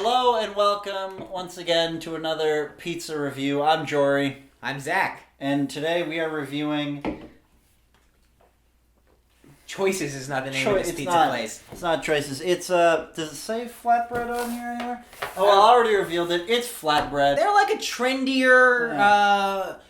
Hello and welcome once again to another pizza review. I'm Jory. I'm Zach. And today we are reviewing... Choices is not the name of this pizza place. It's not Choices. It's, does it say Flatbread on here anywhere? Oh, well, I already revealed it. It's Flatbread. They're like a trendier,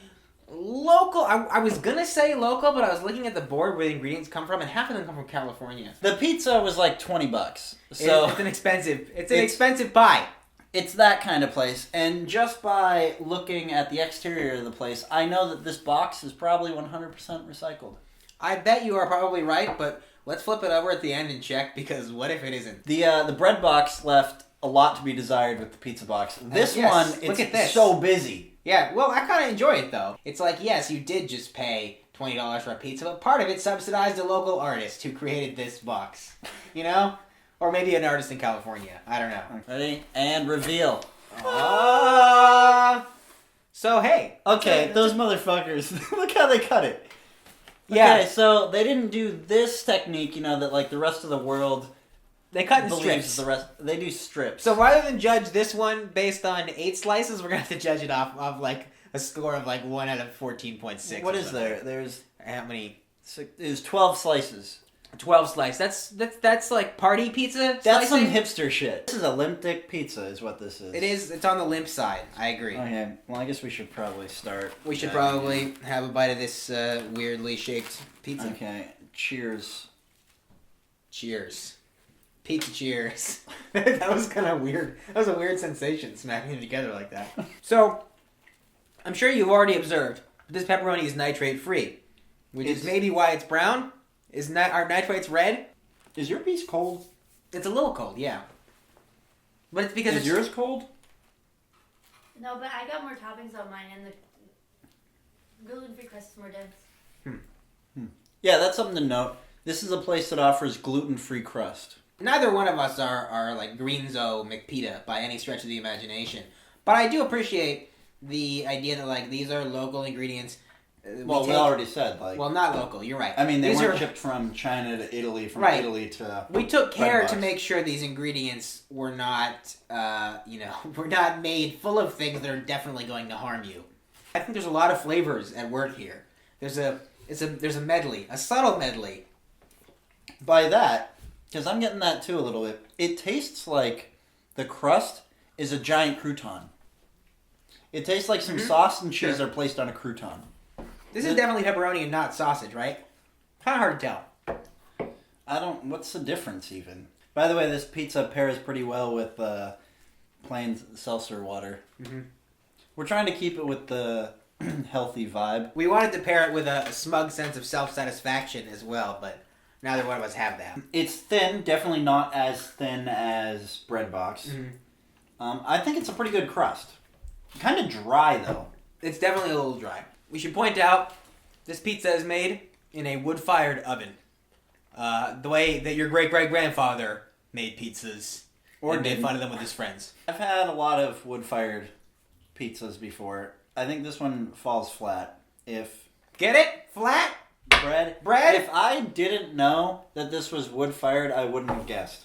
local. I was gonna say local, but I was looking at the board where the ingredients come from, and half of them come from California. The pizza was like $20. So it's an expensive pie. It's that kind of place. And just by looking at the exterior of the place, I know that this box is probably 100% recycled. I bet you are probably right, but let's flip it over at the end and check, because what if it isn't? The bread box left a lot to be desired with the pizza box. This one, it's so busy. Yeah, well, I kind of enjoy it, though. It's like, yes, you did just pay $20 for a pizza, but part of it subsidized a local artist who created this box. You know? Or maybe an artist in California. I don't know. Ready? And reveal. So, hey. Okay, those motherfuckers. Look how they cut it. Yeah. Okay, so they didn't do this technique, you know, that like the rest of the world... They cut in strips. They do strips. So rather than judge this one based on 8 slices, we're going to have to judge it off of like a score of like 1 out of 14.6. What is there? There's... How many? There's 12 slices. 12 slices. That's like party pizza That's slicing? some hipster shit. This is a limp-dick pizza is what this is. It is. It's on the limp side. I agree. Okay, well I guess we should probably start. We should probably have a bite of this weirdly shaped pizza. Okay, cheers. Cheers. Pizza cheers. That was kind of weird. That was a weird sensation, smacking them together like that. So, I'm sure you've already observed, but this pepperoni is nitrate free, which is maybe why it's brown. Are nitrates red? Is your piece cold? It's a little cold, yeah. But it's because Is yours cold? No, but I got more toppings on mine, and the gluten-free crust is more dense. Yeah, that's something to note. This is a place that offers gluten-free crust. Neither one of us are like Greenzo McPita by any stretch of the imagination. But I do appreciate the idea that like these are local ingredients. We already said like. Well, not local. You're right. I mean, they weren't shipped from China to Italy, from Italy to. We took care to make sure these ingredients were not, were not made full of things that are definitely going to harm you. I think there's a lot of flavors at work here. There's a medley, a subtle medley. By that. Because I'm getting that too a little bit. It tastes like the crust is a giant crouton. It tastes like some sauce and cheese are placed on a crouton. This is definitely pepperoni and not sausage, right? Kind of hard to tell. What's the difference even? By the way, this pizza pairs pretty well with plain seltzer water. Mm-hmm. We're trying to keep it with the healthy vibe. We wanted to pair it with a smug sense of self-satisfaction as well, but... neither one of us have that. It's thin, definitely not as thin as bread box. Mm-hmm. I think it's a pretty good crust. Kind of dry, though. It's definitely a little dry. We should point out, this pizza is made in a wood-fired oven. The way that your great-great-grandfather made pizzas or made fun of them with his friends. I've had a lot of wood-fired pizzas before. I think this one falls flat. Get it? Flat? Bread? If I didn't know that this was wood-fired, I wouldn't have guessed.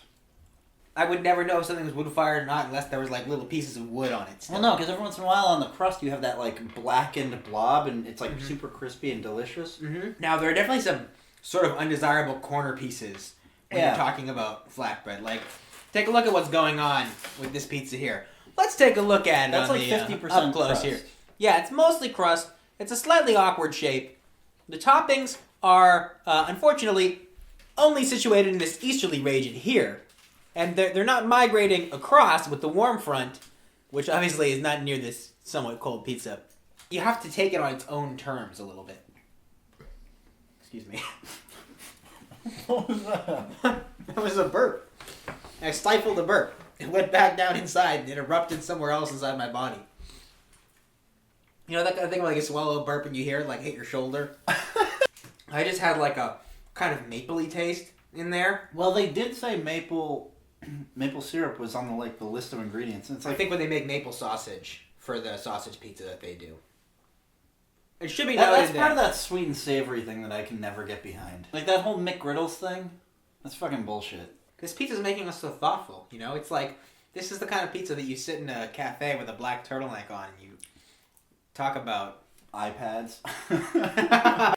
I would never know if something was wood-fired or not unless there was, like, little pieces of wood on it still. Well, no, because every once in a while on the crust you have that, like, blackened blob, and it's, like, super crispy and delicious. Mm-hmm. Now, there are definitely some sort of undesirable corner pieces when you're talking about flatbread. Like, take a look at what's going on with this pizza here. Let's take a look at it. That's on like the 50% up close crust. Here. Yeah, it's mostly crust. It's a slightly awkward shape. The toppings are, unfortunately, only situated in this easterly region here. And they're not migrating across with the warm front, which obviously is not near this somewhat cold pizza. You have to take it on its own terms a little bit. Excuse me. What was that? That was a burp. I stifled a burp. It went back down inside and it erupted somewhere else inside my body. You know that kind of thing where like you swallow a burp and you hear it like hit your shoulder? I just had like a kind of mapley taste in there. Well, they did say maple syrup was on the list of ingredients. And it's like, I think when they make maple sausage for the sausage pizza that they do. It should be noted that's part of that sweet and savory thing that I can never get behind. Like that whole McGriddles thing, that's fucking bullshit. This pizza's making us so thoughtful, you know? It's like This is the kind of pizza that you sit in a cafe with a black turtleneck on and you talk about iPads. I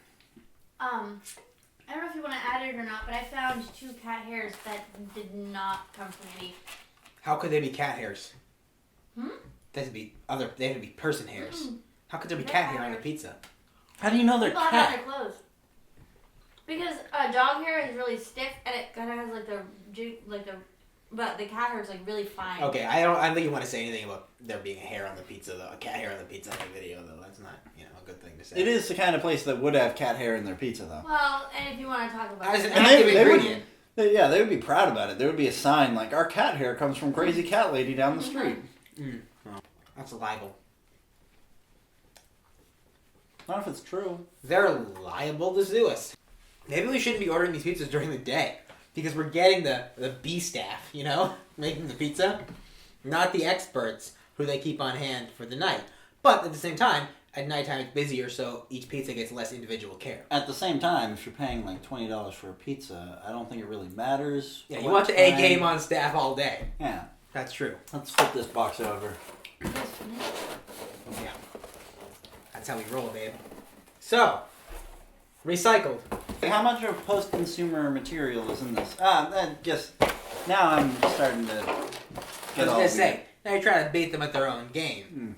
don't know if you want to add it or not, but I found 2 cat hairs that did not come from any. How could they be cat hairs? Hmm? They have to be person hairs. How could there be cat hair on the pizza? How do you know they're People have it on cat? their clothes. Because dog hair is really stiff and it kind of has but the cat hair is like really fine. Okay, I don't think you want to say anything about there being a hair on the pizza though. A cat hair on the pizza in the video though. That's not a good thing to say. It is the kind of place that would have cat hair in their pizza though. Well, and if you want to talk about As an it, active ingredient. They would be proud about it. There would be a sign like, our cat hair comes from Crazy Cat Lady down the street. Well, that's a libel. Not if it's true. They're liable to sue us. Maybe we shouldn't be ordering these pizzas during the day. Because we're getting the B staff, making the pizza. Not the experts who they keep on hand for the night. But at the same time, at nighttime it's busier, so each pizza gets less individual care. At the same time, if you're paying like $20 for a pizza, I don't think it really matters. Yeah, you want the A game on staff all day. Yeah. That's true. Let's flip this box over. Yeah. That's how we roll, babe. So, recycled. How much of post-consumer material is in this? Now I'm starting to I get was all going to say, weird. now you're trying to beat them at their own game.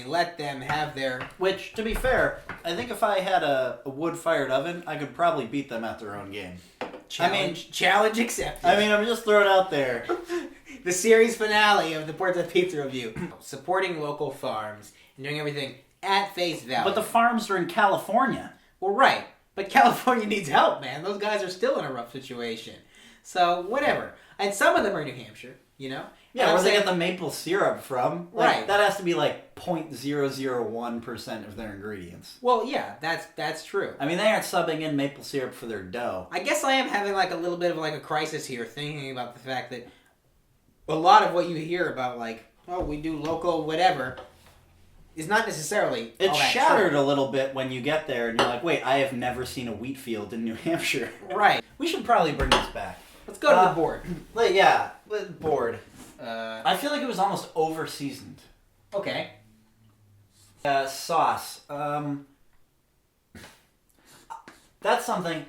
Let them have their... Which, to be fair, I think if I had a wood-fired oven, I could probably beat them at their own game. Challenge accepted. I'm just throwing it out there. The series finale of the Portsmouth Pizza Review. Supporting local farms and doing everything at face value. But the farms are in California. Well, right. But California needs help, man. Those guys are still in a rough situation. So, whatever. And some of them are in New Hampshire, Yeah, where they get the maple syrup from. Right. That has to be like 0.001% of their ingredients. Well, yeah, that's true. I mean, they aren't subbing in maple syrup for their dough. I guess I am having like a little bit of like a crisis here, thinking about the fact that a lot of what you hear about we do local whatever is not necessarily It's all that shattered true. a little bit when you get there and you're like, wait, I have never seen a wheat field in New Hampshire. Right. We should probably bring this back. Let's go to the board. Board. I feel like it was almost over-seasoned. Okay. Sauce. That's something.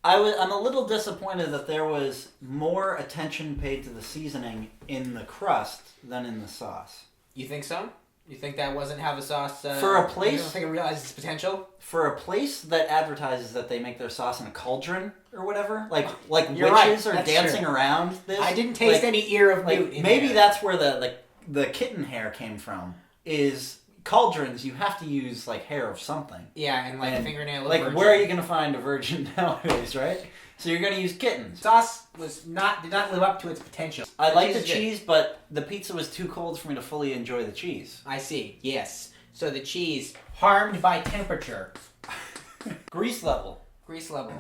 I'm a little disappointed that there was more attention paid to the seasoning in the crust than in the sauce. You think so? You think that wasn't how the sauce... For a place... You don't think it realized its potential? For a place that advertises that they make their sauce in a cauldron or whatever, like You're witches right. are That's dancing true. around this. I didn't taste any ear of newt in maybe there. that's where the kitten hair came from. Is cauldrons, you have to use hair of something. Yeah, and fingernail of Like, virgin. where are you going to find a virgin nowadays, right? So you're going to use kittens. Sauce did not live up to its potential. I like the is good. cheese, but the pizza was too cold for me to fully enjoy the cheese. I see, yes. So the cheese, harmed by temperature. Grease level. Grease level.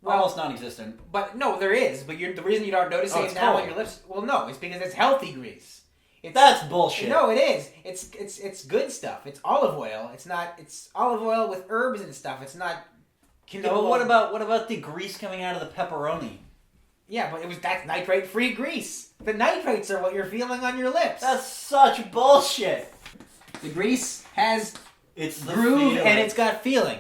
Almost non-existent. But no, there is. But the reason you aren't noticing it's it now cold. on your lips... Well, no, it's because it's healthy grease. That's bullshit. No, it is. It's good stuff. It's olive oil. It's olive oil with herbs and stuff. It's not... Yeah, but what about the grease coming out of the pepperoni? Yeah, but that's nitrate-free grease. The nitrates are what you're feeling on your lips. That's such bullshit. The grease has It's the groove feeling. and it's got feeling.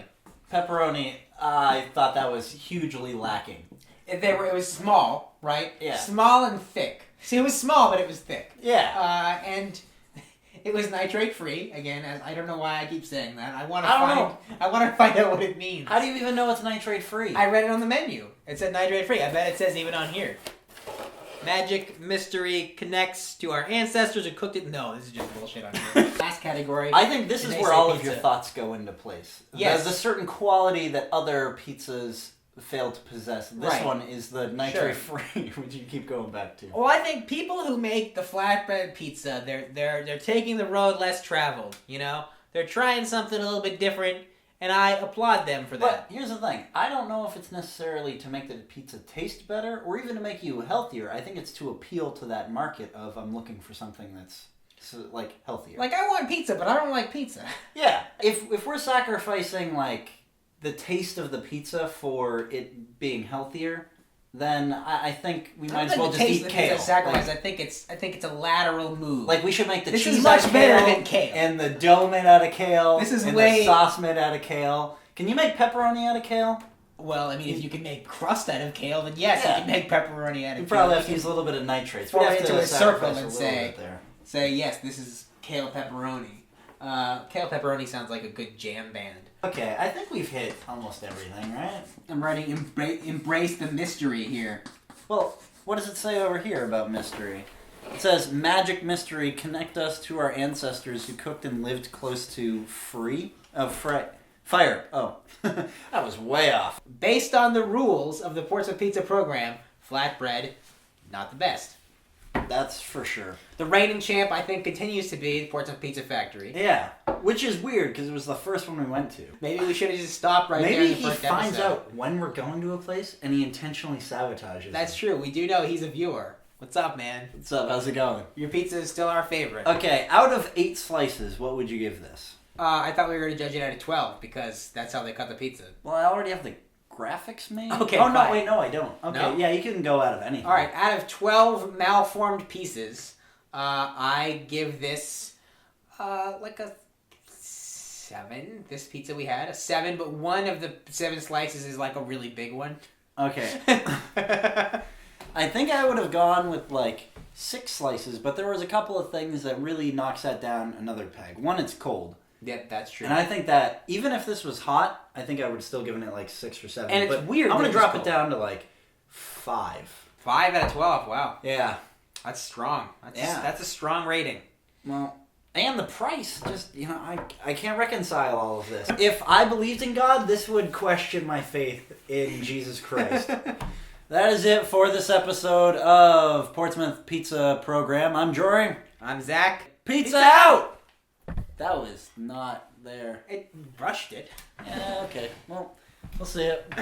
Pepperoni, I thought that was hugely lacking. It was small, right? Yeah. Small and thick. See, it was small, but it was thick. Yeah. And it was nitrate free. Again, as I don't know why I keep saying that. I want know. to find out what it means. How do you even know it's nitrate free? I read it on the menu. It said nitrate free. I bet it says even on here. Magic mystery connects to our ancestors who cooked it. No, this is just bullshit on here. Last category. I think this is They where say all of pizza. your thoughts go into place. Yes. There's a certain quality that other pizzas fail to possess. This Right. one is the nitrate free, which you keep going back to. Well, I think people who make the flatbread pizza, they're taking the road less traveled. They're trying something a little bit different, and I applaud them for that. But here's the thing. I don't know if it's necessarily to make the pizza taste better or even to make you healthier. I think it's to appeal to that market of I'm looking for something that's healthier. Like, I want pizza, but I don't like pizza. Yeah. If we're sacrificing the taste of the pizza for it being healthier, then I think we might as think well the just taste eat of kale. pizza sacrifice. Like, I think it's a lateral move. like we should make the This cheese is much out of better kale, than kale. and the dough made out of kale. This is and way- the sauce made out of kale. Can you make pepperoni out of kale? Well, I mean, if you can make crust out of kale, then yes, Yeah. you can make pepperoni out of You kale. probably have to use a little bit of nitrates. Form We'd it have to into a circle sacrifice and little say- bit there. Say, yes, this is kale pepperoni. Kale pepperoni sounds like a good jam band. Okay, I think we've hit almost everything, right? I'm writing embrace the mystery here. Well, what does it say over here about mystery? It says, magic mystery, connect us to our ancestors who cooked and lived close to fire. Oh, that was way off. Based on the rules of the Portsmouth Pizza program, flatbread, not the best. That's for sure. The reigning champ, I think, continues to be the Portsmouth Pizza Factory. Yeah, which is weird because it was the first one we went to. Maybe we should have just stopped right there in Maybe the he first finds episode. out when we're going to a place and he intentionally sabotages That's it. true. We do know he's a viewer. What's up, man? What's up? How's it going? Your pizza is still our favorite. Okay, out of 8 slices, what would you give this? I thought we were going to judge it out of 12 because that's how they cut the pizza. Well, I already have the graphics made. Okay, Oh, no, fine. wait, no, I don't. Okay, No? yeah, you can go out of anything. All right, out of 12 malformed pieces, I give this like a 7. This pizza we had, a 7, but one of the 7 slices is like a really big one. Okay. I think I would have gone with like 6 slices, but there was a couple of things that really knocks that down another peg. One, it's cold. Yeah, that's true. And I think that even if this was hot, I think I would still given it like 6 or 7. And it's but weird I'm that going it to was drop it cold. down to like 5. 5 out of 12, wow. Yeah. That's strong. Yeah. That's a strong rating. Well, and the price, just, I can't reconcile all of this. If I believed in God, this would question my faith in Jesus Christ. That is it for this episode of Portsmouth Pizza Program. I'm Jory. I'm Zach. Pizza out! That was not there. It brushed it. Yeah, okay. Well, we'll see it.